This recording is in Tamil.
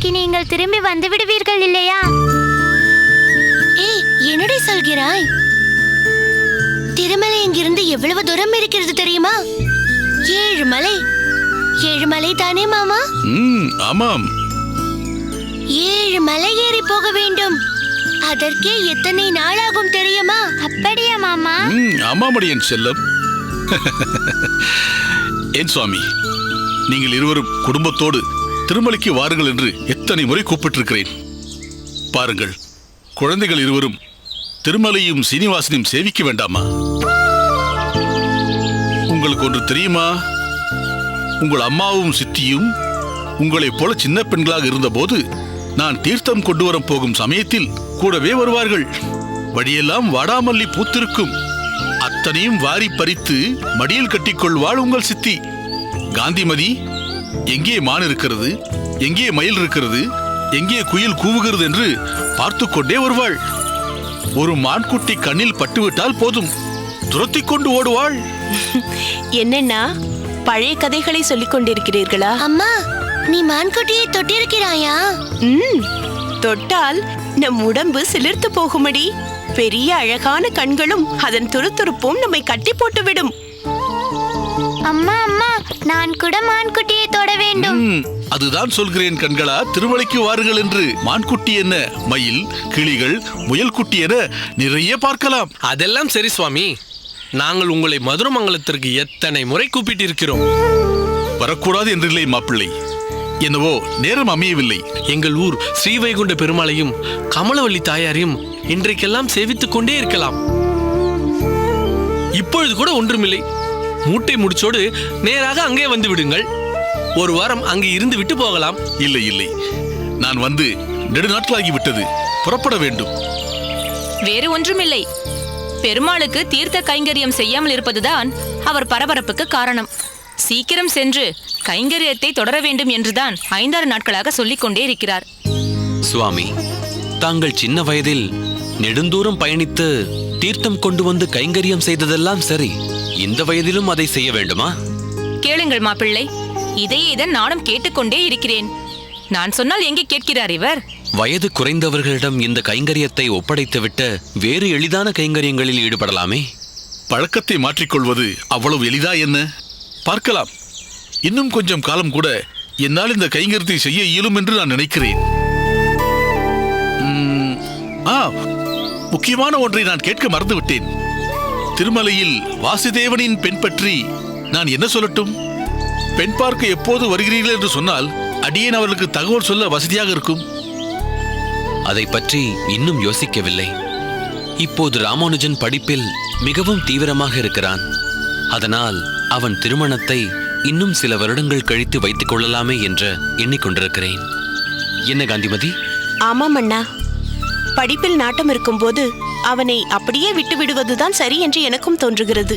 நாளைக்கு நீங்கள் திரும்பி வந்து விடுவீர்கள் இல்லையா? ஏய், என்னடி சொல்கிறாய்? திருமலை இங்கிருந்து எவ்வளவு தூரம் இருக்கிறது தெரியுமா? 7 மலை. 7 மலை தானே மாமா? ஆமாம். 7 மலை ஏறி போக வேண்டும். அதற்கே எத்தனை நாளாகும் தெரியுமா? அப்படியா மாமா? ஆமாமடி என் செல்லம். என் சுவாமி, நீங்கள் இருவரும் குடும்பத்தோடு திருமலைக்கு வாருங்கள் என்று எத்தனை முறை கூப்பிட்டிருக்கிறேன். பாருங்கள், குழந்தைகள் இருவரும் திருமலையும் சீனிவாசனையும் சேவிக்க வேண்டாமா? உங்களுக்கு ஒன்று தெரியுமா? உங்கள் அம்மாவும் சித்தியும் உங்களைப் போல சின்ன பெண்களாக இருந்தபோது நான் தீர்த்தம் கொண்டு வர போகும் சமயத்தில் கூடவே வருவார்கள். வழியெல்லாம் வாடாமல்லி பூத்திருக்கும். அத்தனையும் வாரி பறித்து மடியில் கட்டிக்கொள்வாள் உங்கள் சித்தி. காந்திமதி, எங்கே மான் இருக்கிறது, எங்கே மயில் இருக்கிறது, எங்கே குயில் கூவுகிறது என்று பார்த்து கொண்டே வருவாள். ஒரு மான்குட்டி கண்ணில் பட்டுவிட்டால் போதும், துரத்தி கொண்டு ஓடுவாள். என்னன்னா பழைய கதைகளை சொல்லிக் கொண்டிருக்கிறீர்களா? அம்மா, நீ மான்குட்டியை தொட்டிருக்கிறாயா? தொட்டால் நம் உடம்பு சிலிர்த்து போகுமடி. பெரிய அழகான கண்களும் அதன் துருதுருப்பும் நம்மை கட்டி போட்டுவிடும். அம்மா அம்மா, நான் கூட மான்குட்டியை தொட வேண்டும். அதுதான் சொல்கிறேன் கண்களா, திருமலைக்கு வாருங்கள் என்று. மான்குட்டி என்ன, மயில், கிளிகள், முயல் குட்டி என நிறைய பார்க்கலாம். அதெல்லாம் சரி சுவாமி, நாங்கள் உங்களை மதுரமங்கலத்திற்கு எத்தனை முறை கூப்பிட்டிருக்கிறோம். வரக்கூடாது என்றில்லை மாப்பிள்ளை, என்னவோ நேரம் அமையவில்லை. எங்கள் ஊர் ஸ்ரீவைகுண்ட பெருமாளையும் கமலவள்ளி தாயாரையும் இன்றைக்கெல்லாம் சேவித்துக் கொண்டே இருக்கலாம். இப்பொழுது கூட ஒன்றுமில்லை, மூட்டை முடிச்சோடு நேராக அங்கே வந்து விடுங்கள். ஒரு வாரம் அங்கே இருந்து விட்டு போகலாம். இல்லை இல்லை, நான் வந்து நெடுநாட்களாகி விட்டது, புறப்பட வேண்டும். வேறு ஒன்றுமில்லை, பெருமாளுக்கு தீர்த்த கைங்கரியம் செய்யாமல் இருப்பதுதான் அவர் பரபரப்புக்கு காரணம். சீக்கிரம் சென்று கைங்கரியத்தை தொடர வேண்டும் என்றுதான் 5-6 நாட்களாக சொல்லிக் கொண்டே இருக்கிறார். சுவாமி, தாங்கள் சின்ன வயதில் நெடுந்தூரம் பயணித்து தீர்த்தம் கொண்டு வந்து கைங்கரியம் செய்ததெல்லாம் சரி, இந்த வயதிலும் அதை செய்ய வேண்டுமா? கேளுங்கள் மாப்பிள்ளை, இதையேதான் நானும் கேட்டுக்கொண்டே இருக்கிறேன். நான் சொன்னால் எங்கே கேட்கிறார் இவர்? வயது குறைந்தவர்களிடம் இந்த கைங்கரியத்தை ஒப்படைத்துவிட்டு வேறு எளிதான கைங்கரியங்களில் ஈடுபடலாமே. பழக்கத்தை மாற்றிக்கொள்வது அவ்வளவு எளிதா என்ன? பார்க்கலாம். இன்னும் கொஞ்சம் காலம் கூட என்னால் இந்த கைங்கரியத்தை செய்ய இயலும் என்று நான் நினைக்கிறேன். முக்கியமான ஒன்றை நான் கேட்க மறந்துவிட்டேன். திருமலையில் வாசுதேவனின் பெண் பற்றி நான் என்ன சொல்லட்டும்? பெண் பார்க்க எப்போது வருகிறீர்கள் என்று சொன்னால் அடியேன் அவர்களுக்கு தகவல் சொல்ல வசதியாக இருக்கும். அதை பற்றி இன்னும் யோசிக்கவில்லை. இப்போது ராமானுஜன் படிப்பில் மிகவும் தீவிரமாக இருக்கிறான். அதனால் அவன் திருமணத்தை இன்னும் சில வருடங்கள் கழித்து வைத்துக் கொள்ளலாமே என்று எண்ணிக்கொண்டிருக்கிறேன். என்ன காந்திமதி? ஆமாம் அண்ணா, படிப்பில் நாட்டம் இருக்கும்போது அவனை அப்படியே விட்டு விடுவதுதான் சரி என்று எனக்கும் தோன்றுகிறது.